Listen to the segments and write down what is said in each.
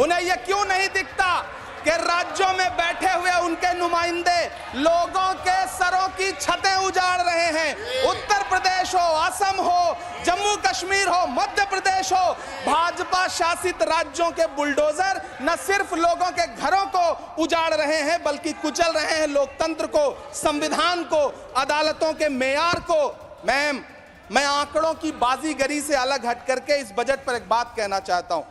उन्हें यह क्यों नहीं दिखता कि राज्यों में बैठे हुए उनके नुमाइंदे लोगों के सरों की छतें उजाड़ रहे हैं। उत्तर प्रदेश हो, असम हो, जम्मू कश्मीर हो, मध्य प्रदेश हो, भाजपा शासित राज्यों के बुलडोजर न सिर्फ लोगों के घरों को उजाड़ रहे हैं बल्कि कुचल रहे हैं लोकतंत्र को, संविधान को, अदालतों के मेयार को। मैम, मैं आंकड़ों की बाजीगरी से अलग हट करके इस बजट पर एक बात कहना चाहता हूं।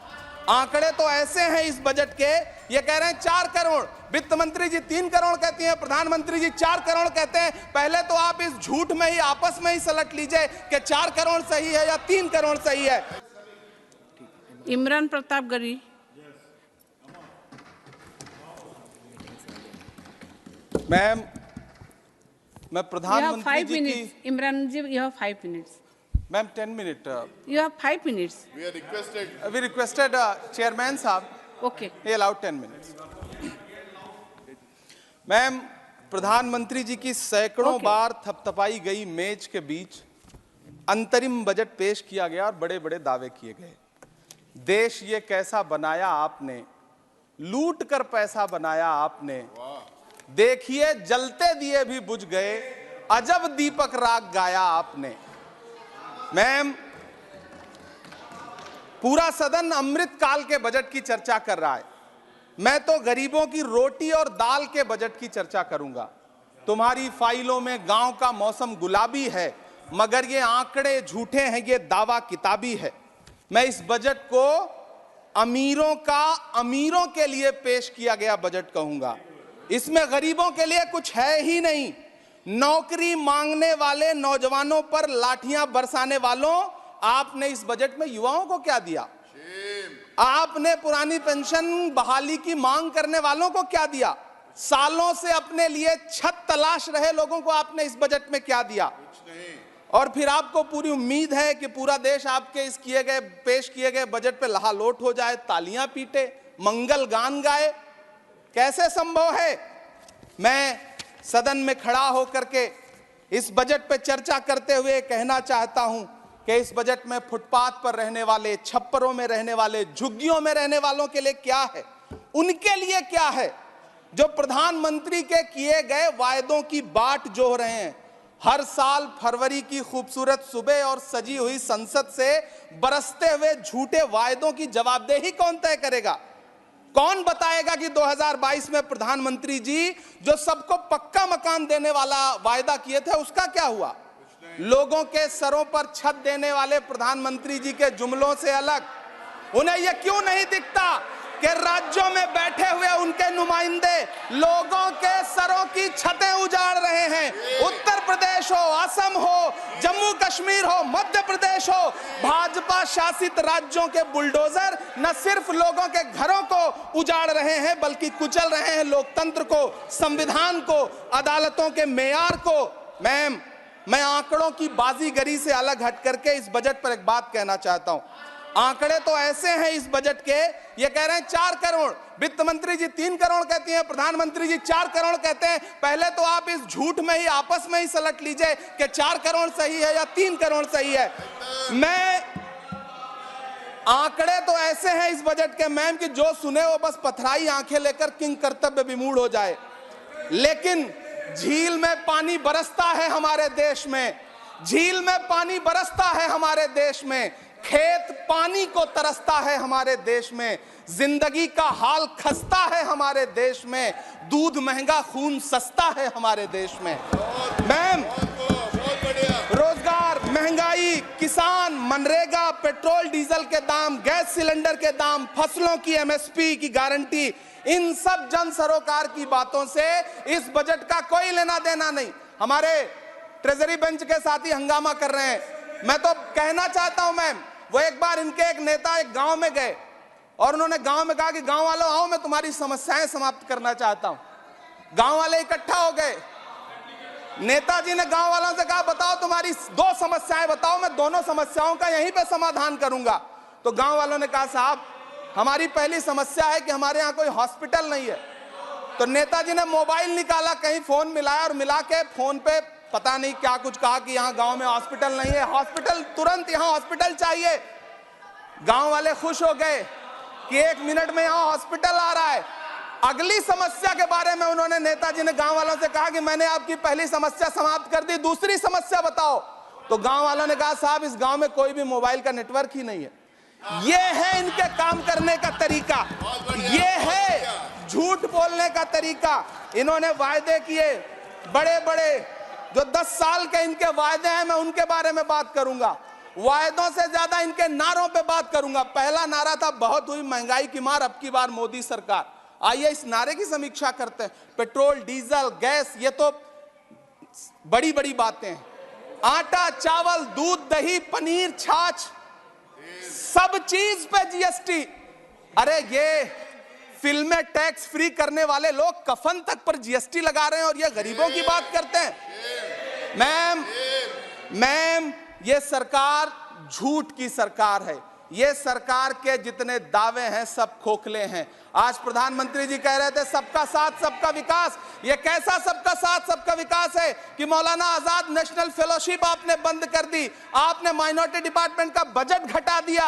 आंकड़े तो ऐसे हैं इस बजट के, ये कह रहे हैं 4 करोड़, वित्त मंत्री जी 3 करोड़ कहती हैं, प्रधानमंत्री जी 4 करोड़ कहते हैं। पहले तो आप इस झूठ में ही आपस में ही सलट लीजिए कि 4 करोड़ सही है या 3 करोड़ सही है। इमरान प्रताप गरी। मैम, मैं प्रधानमंत्री जी की इमरान जी, you have 5 minutes. Ma'am 10 minute. You have 5 minutes. We requested chairman साहब, Okay. he allowed 10 minutes. Ma'am, प्रधानमंत्री जी की सैकड़ों बार थपथपाई गई मेज के बीच अंतरिम बजट पेश किया गया और बड़े बड़े दावे किए गए। देश ये कैसा बनाया आपने, लूट कर पैसा बनाया आपने, देखिए जलते दिए भी बुझ गए, अजब दीपक राग गाया आपने। मैम, पूरा सदन अमृत काल के बजट की चर्चा कर रहा है, मैं तो गरीबों की रोटी और दाल के बजट की चर्चा करूंगा। तुम्हारी फाइलों में गांव का मौसम गुलाबी है, मगर ये आंकड़े झूठे हैं, ये दावा किताबी है। मैं इस बजट को अमीरों का अमीरों के लिए पेश किया गया बजट कहूंगा। इसमें गरीबों के लिए कुछ है ही नहीं। नौकरी मांगने वाले नौजवानों पर लाठियां बरसाने वालों, आपने इस बजट में युवाओं को क्या दिया? आपने पुरानी पेंशन बहाली की मांग करने वालों को क्या दिया? सालों से अपने लिए छत तलाश रहे लोगों को आपने इस बजट में क्या दिया? और फिर आपको पूरी उम्मीद है कि पूरा देश आपके इस पेश किए गए बजट पे लहालोट हो जाए, तालियां पीटे, मंगल गान गाए। कैसे संभव है? मैं सदन में खड़ा होकर के इस बजट पे चर्चा करते हुए कहना चाहता हूं कि इस बजट में फुटपाथ पर रहने वाले, छप्परों में रहने वाले, झुग्गियों में रहने वालों के लिए क्या है, उनके लिए क्या है जो प्रधानमंत्री के किए गए वायदों की बाट जोह रहे हैं। हर साल फरवरी की खूबसूरत सुबह और सजी हुई संसद से बरसते हुए झूठे वायदों की जवाबदेही कौन तय करेगा? कौन बताएगा कि 2022 में प्रधानमंत्री जी जो सबको पक्का मकान देने वाला वायदा किए थे उसका क्या हुआ? लोगों के सरों पर छत देने वाले प्रधानमंत्री जी के जुमलों से अलग उन्हें यह क्यों नहीं दिखता कि राज्यों में बैठे हुए उनके नुमाइंदे लोगों के सरों की छतें उजाड़ रहे हैं। उत्तर प्रदेश हो, असम हो, जम्मू कश्मीर हो, मध्य प्रदेश हो, भाजपा शासित राज्यों के बुलडोजर न सिर्फ लोगों के घरों को उजाड़ रहे हैं बल्कि कुचल रहे हैं लोकतंत्र को, संविधान को, अदालतों के मेयार को। मैम, मैं आंकड़ों की बाजीगरी से अलग हट करके इस बजट पर एक बात कहना चाहता हूं। आंकड़े तो ऐसे हैं इस बजट के, ये कह रहे हैं 4 करोड़, वित्त मंत्री जी 3 करोड़ कहती हैं, प्रधानमंत्री जी 4 करोड़ कहते हैं। पहले तो आप इस झूठ में ही आपस में ही सलट लीजिए कि 4 करोड़ सही है या 3 करोड़ सही है। मैं आंकड़े तो ऐसे हैं इस बजट के मैम कि जो सुने वो बस पथराई आंखें लेकर किंग कर्तव्य विमूढ़ हो जाए। लेकिन झील में पानी बरसता है हमारे देश में, झील में पानी बरसता है हमारे देश में, खेत पानी को तरसता है हमारे देश में, जिंदगी का हाल खस्ता है हमारे देश में, दूध महंगा खून सस्ता है हमारे देश में। मैम, रोजगार, महंगाई, किसान, मनरेगा, पेट्रोल डीजल के दाम, गैस सिलेंडर के दाम, फसलों की एमएसपी की गारंटी, इन सब जन सरोकार की बातों से इस बजट का कोई लेना देना नहीं। हमारे ट्रेजरी बेंच के साथी हंगामा कर रहे हैं। मैं तो कहना चाहता हूं मैम, वो एक बार इनके एक नेता एक गांव में गए और उन्होंने गांव में कहा कि गांव वालों आओ, मैं तुम्हारी समस्याएं समाप्त करना चाहता हूं। गांव वाले इकट्ठा हो गए। नेताजी ने गांव वालों से कहा बताओ तुम्हारी 2 समस्याएं बताओ, मैं दोनों समस्याओं का यहीं पे समाधान करूंगा। तो गांव वालों ने कहा साहब हमारी पहली समस्या है कि हमारे यहाँ कोई हॉस्पिटल नहीं है। तो नेताजी ने मोबाइल निकाला, कहीं फोन मिलाया और मिला के फोन पे पता नहीं क्या कुछ कहा कि यहाँ गांव में हॉस्पिटल नहीं है, हॉस्पिटल तुरंत, यहाँ हॉस्पिटल चाहिए। गांव वाले खुश हो गए कि 1 मिनट में यहां हॉस्पिटल आ रहा है। अगली समस्या के बारे में उन्होंने, नेताजी ने गांव वालों से कहा कि मैंने आपकी पहली समस्या समाप्त कर दी, दूसरी समस्या बताओ। तो गांव वालों ने कहा साहब इस गांव में कोई भी मोबाइल का नेटवर्क ही नहीं है। ये है इनके काम करने का तरीका, ये है झूठ बोलने का तरीका। इन्होंने वायदे किए बड़े बड़े, जो 10 साल के इनके वायदे हैं मैं उनके बारे में बात करूंगा। वायदों से ज्यादा इनके नारों पे बात करूंगा। पहला नारा था बहुत हुई महंगाई की मार, अब की बार मोदी सरकार। आइए इस नारे की समीक्षा करते हैं। पेट्रोल, डीजल, गैस, ये तो बड़ी बड़ी बातें हैं। आटा, चावल, दूध, दही, पनीर, छाछ, सब चीज पे जीएसटी। अरे ये फिल्में टैक्स फ्री करने वाले लोग कफन तक पर जीएसटी लगा रहे हैं और ये गरीबों की बात करते हैं। मैम ये सरकार झूठ की सरकार है। ये सरकार के जितने दावे हैं सब खोखले हैं। आज प्रधानमंत्री जी कह रहे थे सबका साथ सबका विकास। ये कैसा सबका साथ सबका विकास है कि मौलाना आजाद नेशनल फेलोशिप आपने बंद कर दी, आपने माइनॉरिटी डिपार्टमेंट का बजट घटा दिया।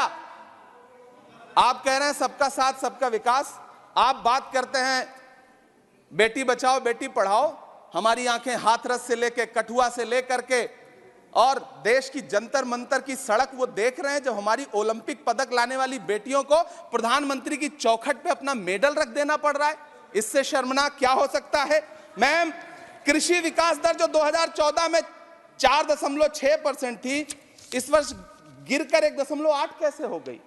आप कह रहे हैं सबका साथ सबका विकास। आप बात करते हैं बेटी बचाओ बेटी पढ़ाओ। हमारी आंखें हाथरस से लेके कठुआ से लेकर के और देश की जंतर मंतर की सड़क वो देख रहे हैं, जब हमारी ओलंपिक पदक लाने वाली बेटियों को प्रधानमंत्री की चौखट पे अपना मेडल रख देना पड़ रहा है। इससे शर्मनाक क्या हो सकता है। मैम कृषि विकास दर जो 2014 में 4.6% थी, इस वर्ष गिरकर 1.8 कैसे हो गई?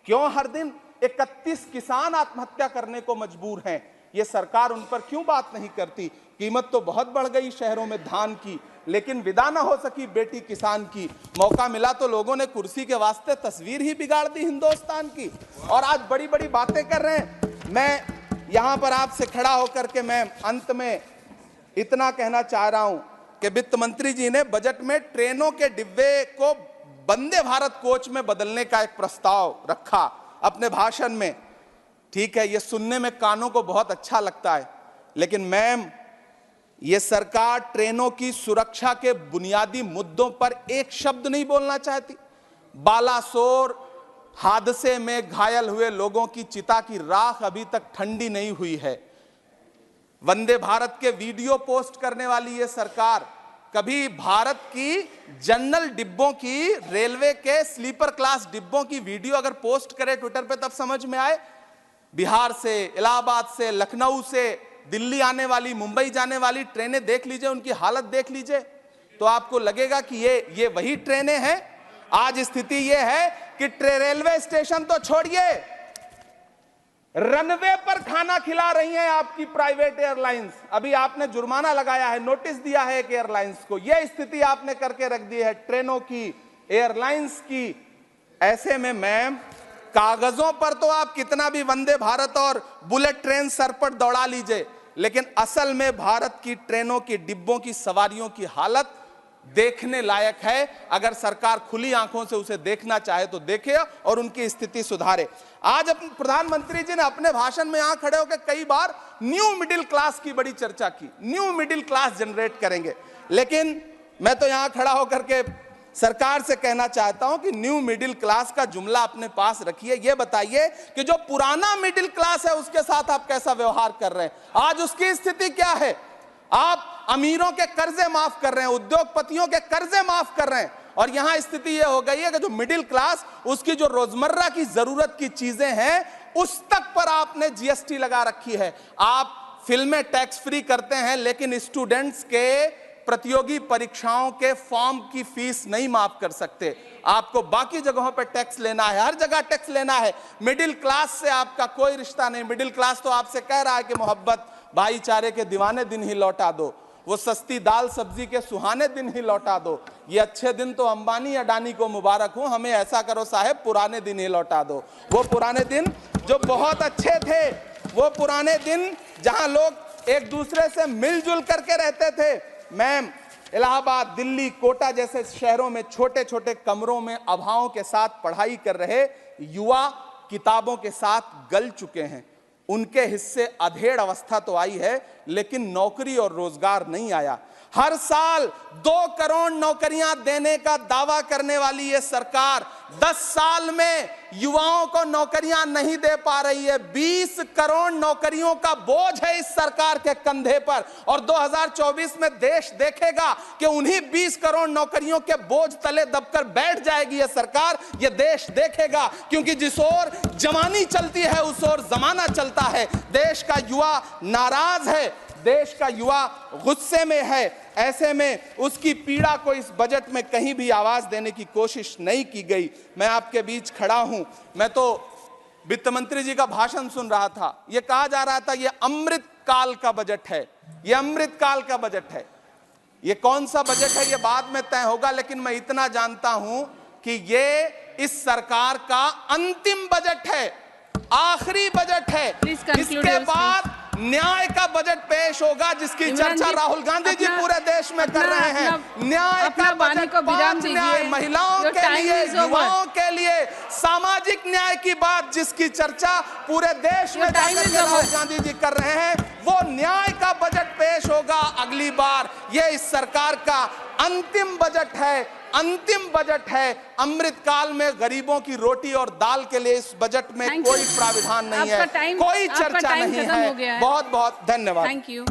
क्यों हर दिन 31 किसान आत्महत्या करने को मजबूर हैं? ये सरकार उन पर क्यों बात नहीं करती? कीमत तो बहुत बढ़ गई शहरों में धान की, लेकिन विदा न हो सकी बेटी किसान की। मौका मिला तो लोगों ने कुर्सी के वास्ते तस्वीर ही बिगाड़ दी हिंदुस्तान की, और आज बड़ी बड़ी बातें कर रहे हैं। मैं यहां पर आपसे खड़ा होकर के मैं अंत में इतना कहना चाह रहा हूं कि वित्त मंत्री जी ने बजट में ट्रेनों के डिब्बे को वंदे भारत कोच में बदलने का एक प्रस्ताव रखा अपने भाषण में। ठीक है, ये सुनने में कानों को बहुत अच्छा लगता है, लेकिन मैम ये सरकार ट्रेनों की सुरक्षा के बुनियादी मुद्दों पर एक शब्द नहीं बोलना चाहती। बालासोर हादसे में घायल हुए लोगों की चिता की राख अभी तक ठंडी नहीं हुई है। वंदे भारत के वीडियो पोस्ट करने वाली ये सरकार कभी भारत की जनरल डिब्बों की, रेलवे के स्लीपर क्लास डिब्बों की वीडियो अगर पोस्ट करे ट्विटर पे तब समझ में आए। बिहार से, इलाहाबाद से, लखनऊ से दिल्ली आने वाली, मुंबई जाने वाली ट्रेनें देख लीजिए, उनकी हालत देख लीजिए, तो आपको लगेगा कि ये वही ट्रेनें हैं। आज स्थिति ये है कि रेलवे स्टेशन तो छोड़िए, रनवे पर खाना खिला रही हैं आपकी प्राइवेट एयरलाइंस। अभी आपने जुर्माना लगाया है, नोटिस दिया है एक एयरलाइंस को। यह स्थिति आपने करके रख दी है ट्रेनों की, एयरलाइंस की। ऐसे में मैम कागजों पर तो आप कितना भी वंदे भारत और बुलेट ट्रेन सर पर दौड़ा लीजिए, लेकिन असल में भारत की ट्रेनों की डिब्बों की सवारियों की हालत देखने लायक है। अगर सरकार खुली आंखों से उसे देखना चाहे तो देखे और उनकी स्थिति सुधारे। आज प्रधानमंत्री जी ने अपने भाषण में यहां खड़े होकर कई बार न्यू मिडिल क्लास की बड़ी चर्चा की, न्यू मिडिल क्लास जनरेट करेंगे। लेकिन मैं तो यहां खड़ा होकर के सरकार से कहना चाहता हूं कि न्यू मिडिल क्लास का जुमला अपने पास रखिए। यह बताइए कि जो पुराना मिडिल क्लास है उसके साथ आप कैसा व्यवहार कर रहे हैं। आज उसकी स्थिति क्या है? आप अमीरों के कर्जे माफ कर रहे हैं, उद्योगपतियों के कर्जे माफ कर रहे हैं, और यहां स्थिति यह हो गई है कि जो मिडिल क्लास, उसकी जो रोजमर्रा की जरूरत की चीजें हैं उस तक पर आपने जीएसटी लगा रखी है। आप फिल्में टैक्स फ्री करते हैं, लेकिन स्टूडेंट्स के प्रतियोगी परीक्षाओं के फॉर्म की फीस नहीं माफ कर सकते। आपको बाकी जगहों पर टैक्स लेना है, हर जगह टैक्स लेना है। मिडिल क्लास से आपका कोई रिश्ता नहीं। मिडिल क्लास तो आपसे कह रहा है कि मोहब्बत भाईचारे के दीवाने दिन ही लौटा दो, वो सस्ती दाल सब्जी के सुहाने दिन ही लौटा दो। ये अच्छे दिन तो अंबानी अडानी को मुबारक हो, हमें ऐसा करो साहब पुराने दिन ही लौटा दो। वो पुराने दिन जो बहुत अच्छे थे, वो पुराने दिन जहां लोग एक दूसरे से मिलजुल करके रहते थे। मैम इलाहाबाद, दिल्ली, कोटा जैसे शहरों में छोटे छोटे कमरों में अभावों के साथ पढ़ाई कर रहे युवा किताबों के साथ गल चुके हैं। उनके हिस्से अधेड़ अवस्था तो आई है, लेकिन नौकरी और रोजगार नहीं आया। हर साल 2 करोड़ नौकरियां देने का दावा करने वाली ये सरकार 10 साल में युवाओं को नौकरियां नहीं दे पा रही है। 20 करोड़ नौकरियों का बोझ है इस सरकार के कंधे पर, और 2024 में देश देखेगा कि उन्हीं 20 करोड़ नौकरियों के बोझ तले दबकर बैठ जाएगी यह सरकार। यह देश देखेगा, क्योंकि जिस ओर जवानी चलती है उस ओर जमाना चलता है। देश का युवा नाराज है, देश का युवा गुस्से में है। ऐसे में उसकी पीड़ा को इस बजट में कहीं भी आवाज देने की कोशिश नहीं की गई। मैं आपके बीच खड़ा हूं, मैं तो वित्त मंत्री जी का भाषण सुन रहा था। यह कहा जा रहा था यह अमृत काल का बजट है, यह अमृत काल का बजट है। यह कौन सा बजट है यह बाद में तय होगा, लेकिन मैं इतना जानता हूं कि यह इस सरकार का अंतिम बजट है, आखिरी बजट है। इसके बाद न्याय का बजट पेश होगा, जिसकी चर्चा राहुल गांधी जी पूरे देश में कर रहे हैं। न्याय का बजट, 5 न्याय, महिलाओं के लिए, युवाओं के लिए, सामाजिक न्याय की बात जिसकी चर्चा पूरे देश में राहुल गांधी जी कर रहे हैं, वो न्याय का बजट पेश होगा अगली बार। ये इस सरकार का अंतिम बजट है, अंतिम बजट है। अमृत काल में गरीबों की रोटी और दाल के लिए इस बजट में कोई प्राविधान नहीं है, कोई चर्चा नहीं है। बहुत बहुत धन्यवाद। Thank you.